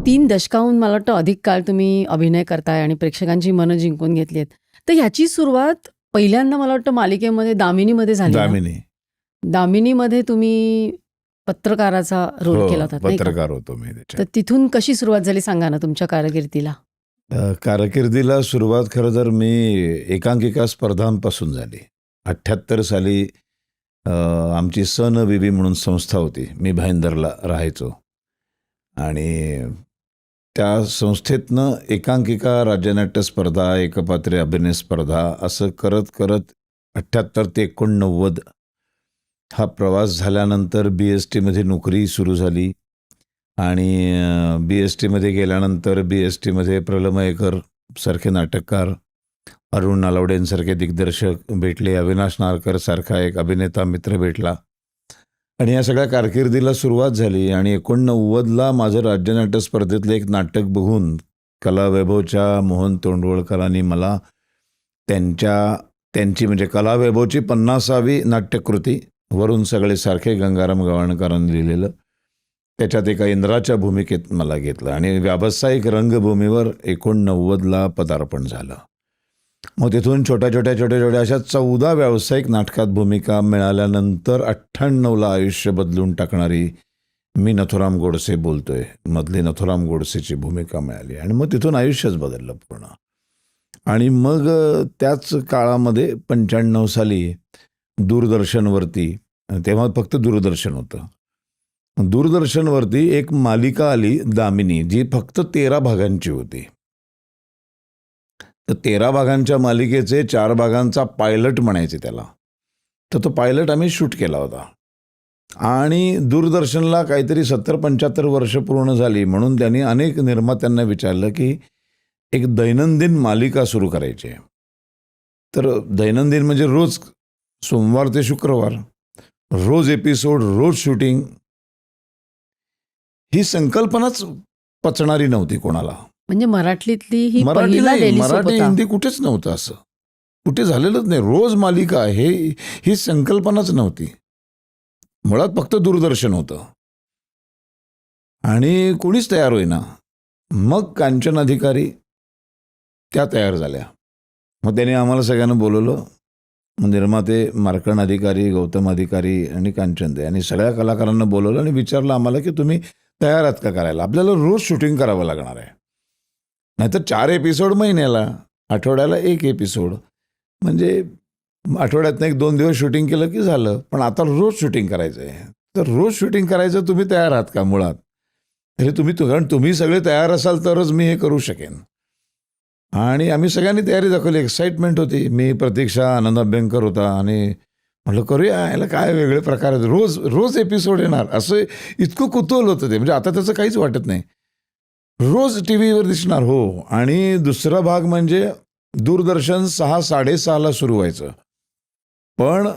3 दशकाहून मला वाटतं अधिक काळ तुम्ही अभिनय करताय आणि प्रेक्षकांची मनं जिंकून घेतली आहेत. तर ह्याची सुरुवात पहिल्यांदा मला वाटतं मालिकेमध्ये दामिनीमध्ये झाली ना? दामिनी. दामिनीमध्ये तुम्ही पत्रकाराचा रोल केला हो, होता नाही का? पत्रकार होतो मी तर त्याच्यात. तिथून कशी सुरुवात झाली सांगा ना तुमच्या कारकिर्दीला? कारकिर्दीला सुरुवात खरं तर मी एकांकिका स्पर्धांपासून झाली. 78 साली आमची सन बीबी म्हणून संस्था होती. मी भाईंदरला राहायचो आणि त्या संस्थेतनं एकांकिका, राज्यनाट्य स्पर्धा, एकपात्रीय अभिनय स्पर्धा असं करत करत 78 ते 89 हा प्रवास झाल्यानंतर BSTमध्ये नोकरी सुरू झाली आणि BSTमध्ये गेल्यानंतर BSTमध्ये प्रलमयकर सारखे नाटककार, अरुण नालावडेंसारखे दिग्दर्शक भेटले, अविनाश नारकर सारखा एक अभिनेता मित्र भेटला आणि या सगळ्या कारकिर्दीला सुरुवात झाली. आणि 89ला माझं राज्यनाट्य स्पर्धेतलं एक नाटक बघून कलावैभवच्या मोहन तोंडवळकरांनी मला त्यांची म्हणजे कलावैभवची 50वी नाट्यकृती वरून सगळे सारखे गंगाराम गवाणकरांनी लिहिलेलं, त्याच्यात एका इंद्राच्या भूमिकेत मला घेतलं आणि व्यावसायिक रंगभूमीवर 89ला पदार्पण झालं. मग तिथून छोट्या अशा 14 व्यावसायिक नाटकात भूमिका मिळाल्यानंतर 98ला आयुष्य बदलून टाकणारी मी नथुराम गोडसे बोलतोय मधली नथुराम गोडसेची भूमिका मिळाली आणि मग तिथून आयुष्यच बदललं पूर्ण. आणि मग त्याच काळामध्ये 95 साली दूरदर्शनवरती, तेव्हा फक्त दूरदर्शन होतं, दूरदर्शनवरती एक मालिका आली दामिनी, जी फक्त 13 भागांची होती. तर 13 भागांच्या मालिकेचे 4 भागांचा पायलट म्हणायचे त्याला. तर तो पायलट आम्ही शूट केला होता आणि दूरदर्शनला काहीतरी 70-75 वर्ष पूर्ण झाली म्हणून त्यांनी अनेक निर्मात्यांना विचारलं की एक दैनंदिन मालिका सुरू करायची आहे. तर दैनंदिन म्हणजे रोज सोमवार ते शुक्रवार रोज एपिसोड, रोज शूटिंग, ही संकल्पनाच पचणारी नव्हती कोणाला. म्हणजे मराठीतली ही मराठी पहिला नाही, डेली सोप मराठी होता. हिंदी कुठेच नव्हतं असं, कुठे झालेलंच नाही. रोज मालिका ही संकल्पनाच नव्हती. मुळात फक्त दूरदर्शन होतं आणि कोणीच तयार होईना. मग कांचन अधिकारी त्या तयार झाल्या. मग त्याने आम्हाला सगळ्यांना बोलवलं. निर्माते मार्कंड अधिकारी, गौतम अधिकारी आणि कांचन यांनी सगळ्या कलाकारांना बोलवलं आणि विचारलं आम्हाला की तुम्ही तयार आहात का करायला? आपल्याला रोज शूटिंग करावं लागणार आहे. नाहीतर 4 एपिसोड महिन्याला, आठवड्याला 1 एपिसोड, म्हणजे आठवड्यातनं 1-2 दिवस शूटिंग केलं की झालं. पण आता रोज शूटिंग करायचं आहे. तर रोज शूटिंग करायचं तुम्ही तयार आहात का मुळात? हे कारण तुम्ही सगळे तयार असाल तरच मी हे करू शकेन. आणि आम्ही सगळ्यांनी तयारी दाखवली. एक्साइटमेंट होती. मी, प्रतीक्षा, आनंद अभ्यंकर होता आणि म्हटलं करूया, याला काय वेगळे प्रकार आहेत, रोज एपिसोड येणार, असं इतकं कुतूहल होतं ते. म्हणजे आता त्याचं काहीच वाटत नाही. रोज TV वर दिसणार. हो. आणि दुसरा भाग म्हणजे दूरदर्शन 6-6:30ला सुरू व्हायचं, पण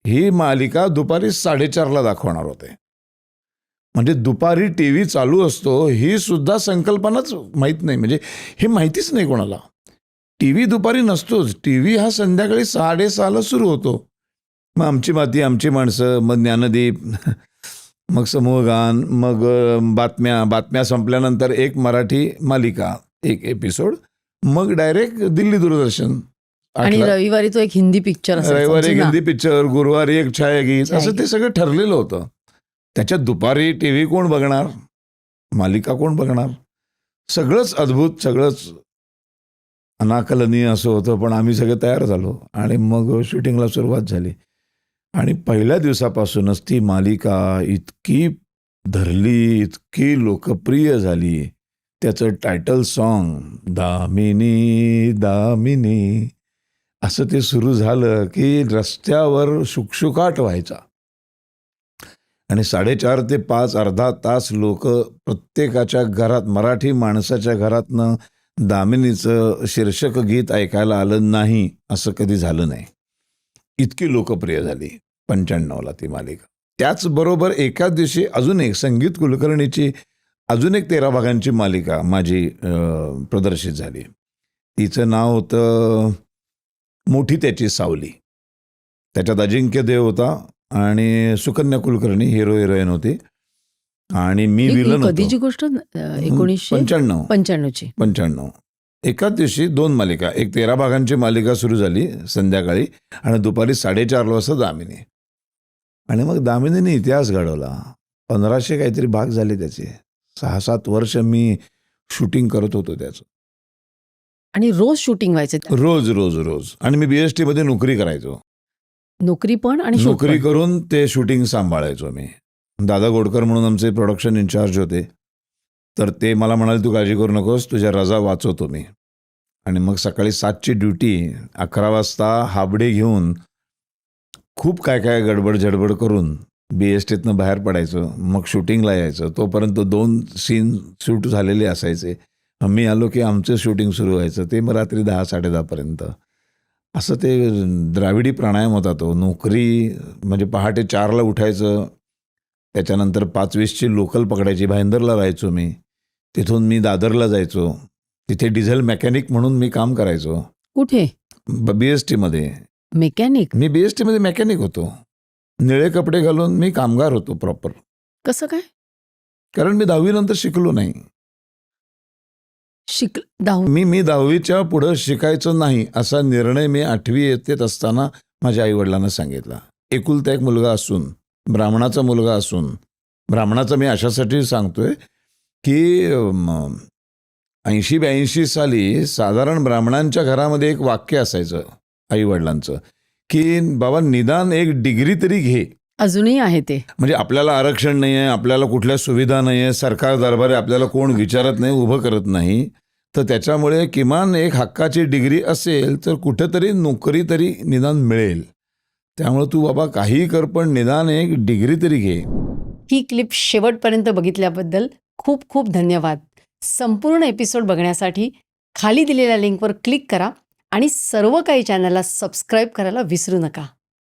ही मालिका दुपारी 4:30ला दाखवणार होते. म्हणजे दुपारी TV चालू असतो ही सुद्धा संकल्पनाच माहीत नाही. म्हणजे हे माहितीच नाही कोणाला. TV दुपारी नसतोच. TV हा संध्याकाळी 6:30ला सुरू होतो. मग आमची माती आमची माणसं, मग ज्ञानदीप, मग समूहगान, मग बातम्या संपल्यानंतर एक मराठी मालिका, 1 एपिसोड, मग डायरेक्ट दिल्ली दूरदर्शन. आणि रविवारी तो एक हिंदी पिक्चर असायचा, रविवारी एक जुना. हिंदी पिक्चर, गुरुवारी एक छायागीत, असं ते सगळं ठरलेलं होतं. त्याच्यात दुपारी TV कोण बघणार, मालिका कोण बघणार, सगळंच अद्भुत, सगळंच अनाकलनीय असं होतं. पण आम्ही सगळे तयार झालो आणि मग शूटिंगला सुरुवात झाली. आणि पहिल्या दिवसापासूनच ती मालिका इतकी धरली, इतकी लोकप्रिय झाली. त्याचं टायटल सॉन्ग दामिनी दामिनी असं ते सुरू झालं की रस्त्यावर शुकशुकाट व्हायचा. आणि 4:30 ते 5 अर्धा तास लोक प्रत्येकाच्या घरात, मराठी माणसाच्या घरातनं दामिनीचं शीर्षक गीत ऐकायला आलं नाही असं कधी झालं नाही. इतकी लोकप्रिय झाली 95ला ती मालिका. त्याचबरोबर एकाच दिवशी अजून एक संगीत कुलकर्णीची अजून एक 13 भागांची मालिका माझी प्रदर्शित झाली. तिचं नाव होतं मोठी त्याची सावली. त्याच्यात अजिंक्य देव होता आणि सुकन्या कुलकर्णी हिरो हिरोईन होती. आणि मी ही विलन कधीची होतो. गोष्ट 1995 95 एकाच दिवशी 2 मालिका, एक 13 भागांची मालिका सुरू झाली संध्याकाळी आणि दुपारी 4:30 वाजता दामिनी. आणि मग दामिनीने इतिहास घडवला. 1500 काहीतरी भाग झाले त्याचे. 6-7 वर्ष मी शूटिंग करत होतो त्याचं. आणि रोज शूटिंग व्हायचं त्यात. रोज. आणि मी BST मध्ये नोकरी करायचो. नोकरी पण आणि शूट नोकरी पण. करून ते शूटिंग सांभाळायचो मी. दादा गोडकर म्हणून आमचे प्रोडक्शन इन्चार्ज होते. तर ते मला म्हणाले, तू काळजी करू नकोस, तुझ्या रजा वाचवतो मी. आणि मग सकाळी 7ची ड्युटी, 11 वाजता हाफ डे घेऊन खूप काय गडबड झडबड करून BSTतनं बाहेर पडायचं. मग शूटिंगला यायचं. तोपर्यंत 2 सीन शूट झालेले असायचे. मी आलो की आमचं शूटिंग सुरू व्हायचं. ते मग रात्री 10-10:30 पर्यंत. असं ते द्राविडी प्राणायाम होता तो. नोकरी म्हणजे पहाटे 4ला उठायचं. त्याच्यानंतर 5:20ची लोकल पकडायची. भाईंदरला राहायचो मी. तिथून मी दादरला जायचो. तिथे डिझेल मेकॅनिक म्हणून मी काम करायचो. कुठे? BSTमध्ये. मेकॅनिक? मी BSTमध्ये मेकॅनिक होतो. निळे कपडे घालून मी कामगार होतो प्रॉपर. कसं काय? कारण मी 10वी नंतर शिकलो नाही. मी 10वीच्या पुढं शिकायचं नाही असा निर्णय मी 8वी येत असताना माझ्या आईवडिलांना सांगितला. एकुलता एक मुलगा असून, ब्राह्मणाचा मुलगा असून, ब्राह्मणाचा मी अशासाठी सांगतोय की 80-82 साली साधारण ब्राह्मणांच्या घरामध्ये एक वाक्य असायचं आईवडिलांचं की बाबा निदान एक डिग्री तरी घे. अजूनही आहे ते. म्हणजे आपल्याला आरक्षण नाही आहे, आपल्याला कुठल्या सुविधा नाही आहे, सरकार दरबारी आपल्याला कोण विचारत नाही, उभं करत नाही. तर त्याच्यामुळे किमान एक हक्काची डिग्री असेल तर कुठेतरी नोकरी तरी निदान मिळेल. त्यामुळे तू बाबा काहीही कर पण निदान एक डिग्री तरी घे. ही क्लिप शेवटपर्यंत बघितल्याबद्दल खूप खूप धन्यवाद. संपूर्ण एपिसोड बघण्यासाठी खाली दिलेल्या लिंकवर क्लिक करा आणि सर्व काही चॅनलला सबस्क्राईब करायला विसरू नका.